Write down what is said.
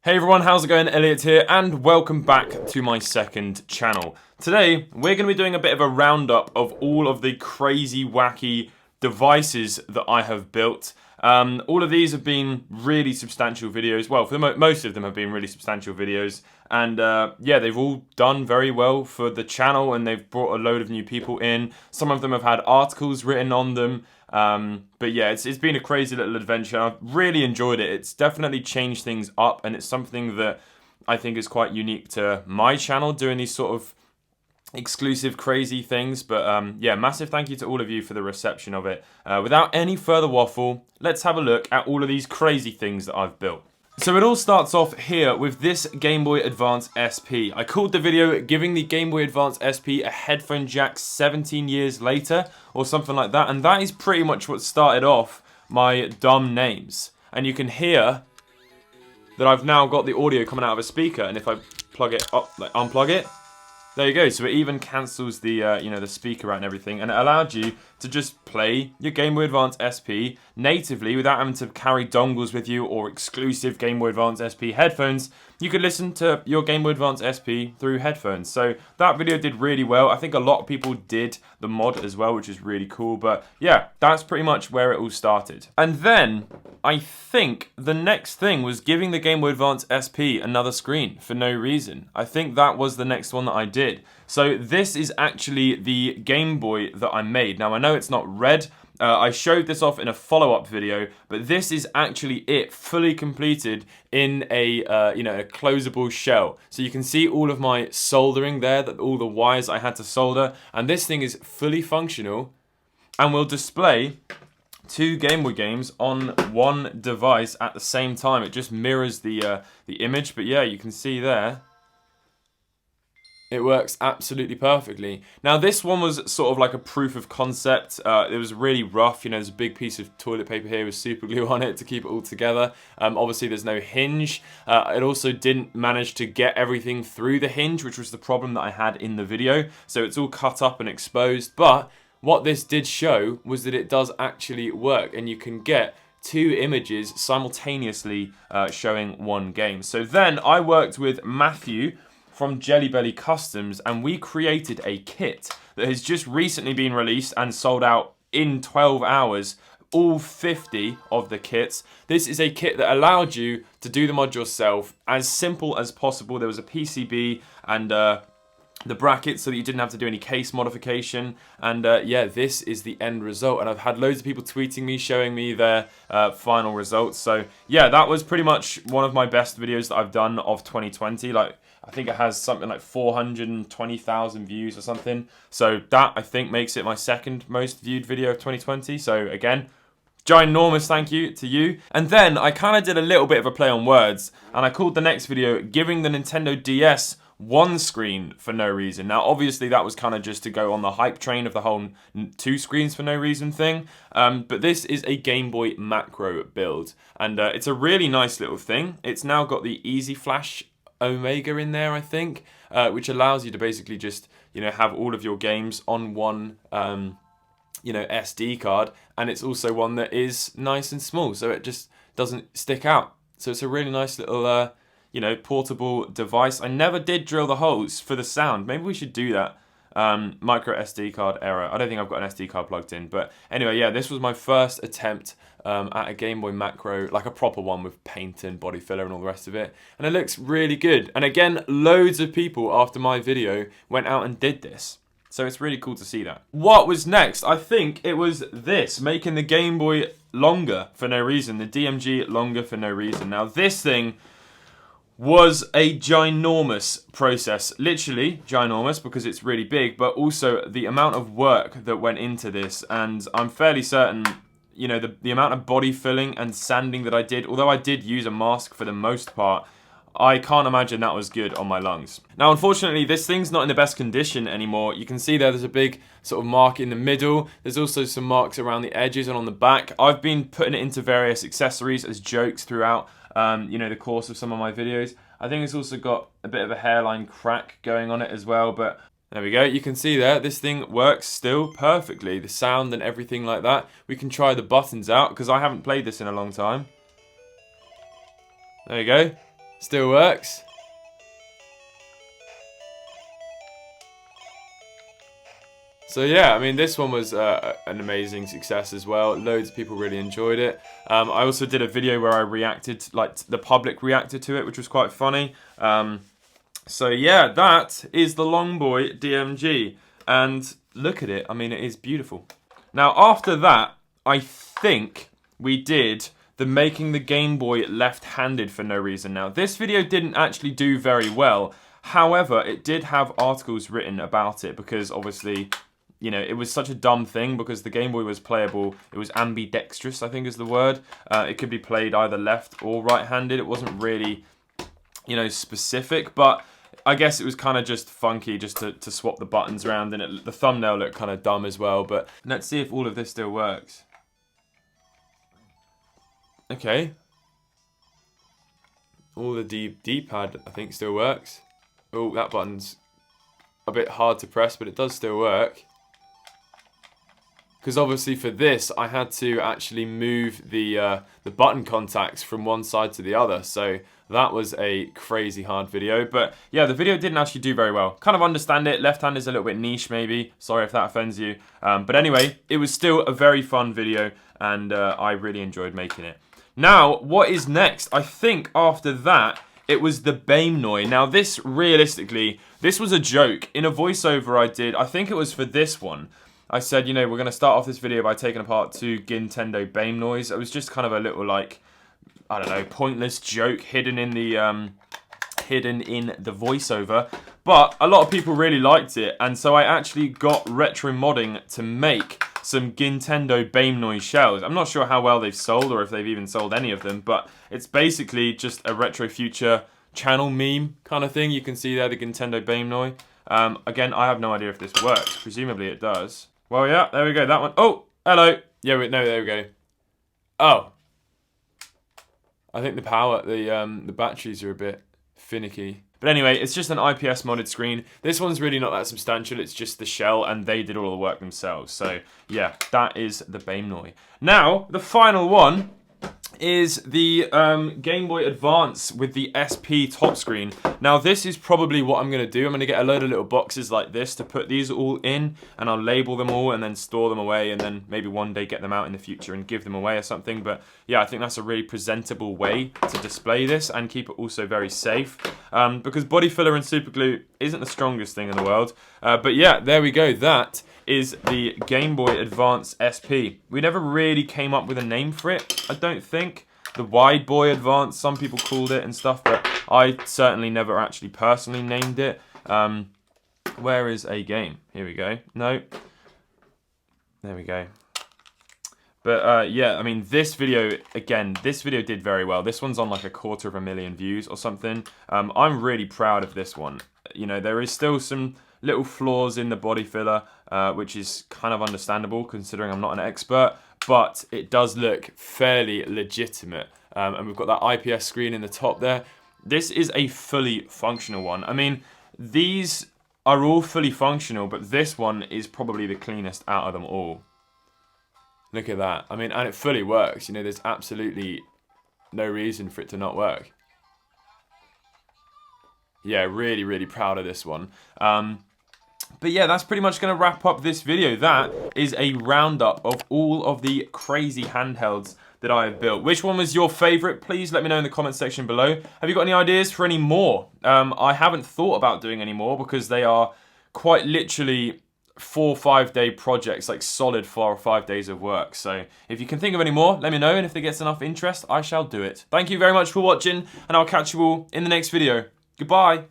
Hey everyone, how's it going? Elliot here, and welcome back to my second channel. Today, we're going to be doing a bit of a roundup of all of the crazy, wacky devices that I have built. All of these have been really substantial videos. Well, for most of them have been really substantial videos. And yeah, they've all done very well for the channel, and they've brought a load of new people in. Some of them have had articles written on them. But yeah, it's been a crazy little adventure. I've really enjoyed it. It's definitely changed things up, and it's something that I think is quite unique to my channel, doing these sort of exclusive crazy things. But yeah, massive thank you to all of you for the reception of it. Without any further waffle, let's have a look at all of these crazy things that I've built. So it all starts off here with this Game Boy Advance SP. I called the video giving the Game Boy Advance SP a headphone jack 17 years later, or something like that, and that is pretty much what started off my dumb names. And you can hear that I've now got the audio coming out of a speaker, and if I plug it up, like unplug it, there you go. So it even cancels the the speaker out and everything, and it allowed you to just play your Game Boy Advance SP natively without having to carry dongles with you or exclusive Game Boy Advance SP headphones. You could listen to your Game Boy Advance SP through headphones. So that video did really well. I think a lot of people did the mod as well, which is really cool. But yeah, that's pretty much where it all started. And then I think the next thing was giving the Game Boy Advance SP another screen for no reason. I think that was the next one that I did. So this is actually the Game Boy that I made. Now I know it's not red. I showed this off in a follow-up video, but this is actually it, fully completed in a a closable shell. So you can see all of my soldering there, that all the wires I had to solder, and this thing is fully functional and will display two Game Boy games on one device at the same time. It just mirrors the image, but yeah, you can see there. It works absolutely perfectly. Now this one was sort of like a proof of concept. It was really rough, there's a big piece of toilet paper here with super glue on it to keep it all together. Obviously there's no hinge. It also didn't manage to get everything through the hinge, which was the problem that I had in the video. So it's all cut up and exposed, but what this did show was that it does actually work, and you can get two images simultaneously showing one game. So then I worked with Matthew from Jelly Belly Customs, and we created a kit that has just recently been released and sold out in 12 hours, all 50 of the kits. This is a kit that allowed you to do the mod yourself, as simple as possible. There was a PCB and the brackets so that you didn't have to do any case modification, and yeah, this is the end result. And I've had loads of people tweeting me, showing me their final results. So yeah, that was pretty much one of my best videos that I've done of 2020. Like, I think it has something like 420,000 views or something. So that, I think, makes it my second most viewed video of 2020. So again, ginormous thank you to you. And then I kind of did a little bit of a play on words, and I called the next video giving the Nintendo DS one screen for no reason. Now obviously that was kind of just to go on the hype train of the whole two screens for no reason thing, but this is a Game Boy macro build, and it's a really nice little thing. It's now got the Easy Flash Omega in there, I think, which allows you to basically just have all of your games on one SD card, and it's also one that is nice and small, so it just doesn't stick out. So it's a really nice little portable device. I never did drill the holes for the sound. Maybe we should do that. Micro SD card error. I don't think I've got an SD card plugged in. But anyway, yeah, this was my first attempt at a Game Boy macro, like a proper one with paint and body filler and all the rest of it. And it looks really good. And again, loads of people after my video went out and did this. So it's really cool to see that. What was next? I think it was this, making the Game Boy longer for no reason. The DMG longer for no reason. Now this thing was a ginormous process, literally ginormous because it's really big, but also the amount of work that went into this. And I'm fairly certain, the amount of body filling and sanding that I did, although I did use a mask for the most part, I can't imagine that was good on my lungs. Now unfortunately this thing's not in the best condition anymore. You can see there's a big sort of mark in the middle. There's also some marks around the edges and on the back. I've been putting it into various accessories as jokes throughout the course of some of my videos. I think it's also got a bit of a hairline crack going on it as well, but there we go. You can see there, this thing works still perfectly. The sound and everything like that. We can try the buttons out because I haven't played this in a long time. There you go. Still works. So yeah, I mean, this one was an amazing success as well. Loads of people really enjoyed it. I also did a video where I reacted, like the public reacted to it, which was quite funny. So yeah, that is the Longboy DMG. And look at it, I mean, it is beautiful. Now after that, I think we did the making the Game Boy left-handed for no reason. Now this video didn't actually do very well. However, it did have articles written about it because obviously, you know, it was such a dumb thing because the Game Boy was playable. It was ambidextrous, I think is the word. It could be played either left or right-handed. It wasn't really, you know, specific, but I guess it was kind of just funky just to swap the buttons around, and the thumbnail looked kind of dumb as well. But let's see if all of this still works. Okay. All the D-pad, I think, still works. Oh, that button's a bit hard to press, but it does still work. Because obviously for this, I had to actually move the button contacts from one side to the other. So that was a crazy hard video. But yeah, the video didn't actually do very well. Kind of understand it. Left hand is a little bit niche maybe. Sorry if that offends you. But anyway, it was still a very fun video. And I really enjoyed making it. Now, what is next? I think after that, it was the Bamenoi. Now this, realistically, this was a joke. In a voiceover I did, I think it was for this one. I said, you know, we're going to start off this video by taking apart two Nintendo Bamenois. It was just kind of a little, like, I don't know, pointless joke hidden in the voiceover. But a lot of people really liked it, and so I actually got retro modding to make some Nintendo Bamenoi shells. I'm not sure how well they've sold or if they've even sold any of them, but it's basically just a retro future channel meme kind of thing. You can see there the Nintendo Bamenoi. Again, I have no idea if this works. Presumably it does. Well, yeah, there we go, that one. Oh, hello. Yeah, wait, no, there we go. Oh. I think the power, the batteries are a bit finicky. But anyway, it's just an IPS modded screen. This one's really not that substantial, it's just the shell, and they did all the work themselves. So, yeah, that is the Bamenoi. Now, the final one is the Game Boy Advance with the SP top screen. Now this is probably what I'm going to do. I'm going to get a load of little boxes like this to put these all in, and I'll label them all and then store them away, and then maybe one day get them out in the future and give them away or something. But yeah, I think that's a really presentable way to display this and keep it also very safe, because body filler and super glue isn't the strongest thing in the world. But yeah, there we go. That is the Game Boy Advance SP. We never really came up with a name for it, I don't think. The Wide Boy Advance, some people called it and stuff, but I certainly never actually personally named it. Where is a game? Here we go. No. There we go. But yeah, I mean, this video, again, this video did very well. This one's on like 250,000 views or something. I'm really proud of this one. You know, there is still some little flaws in the body filler, which is kind of understandable considering I'm not an expert, but it does look fairly legitimate. And we've got that IPS screen in the top there. This is a fully functional one. I mean, these are all fully functional, but this one is probably the cleanest out of them all. Look at that. I mean, and it fully works. You know, there's absolutely no reason for it to not work. Yeah, really, really proud of this one. But yeah, that's pretty much going to wrap up this video. That is a roundup of all of the crazy handhelds that I have built. Which one was your favourite? Please let me know in the comment section below. Have you got any ideas for any more? I haven't thought about doing any more because they are quite literally 4 or 5 day projects, like solid 4 or 5 days of work. So if you can think of any more, let me know, and if it gets enough interest, I shall do it. Thank you very much for watching, and I'll catch you all in the next video. Goodbye.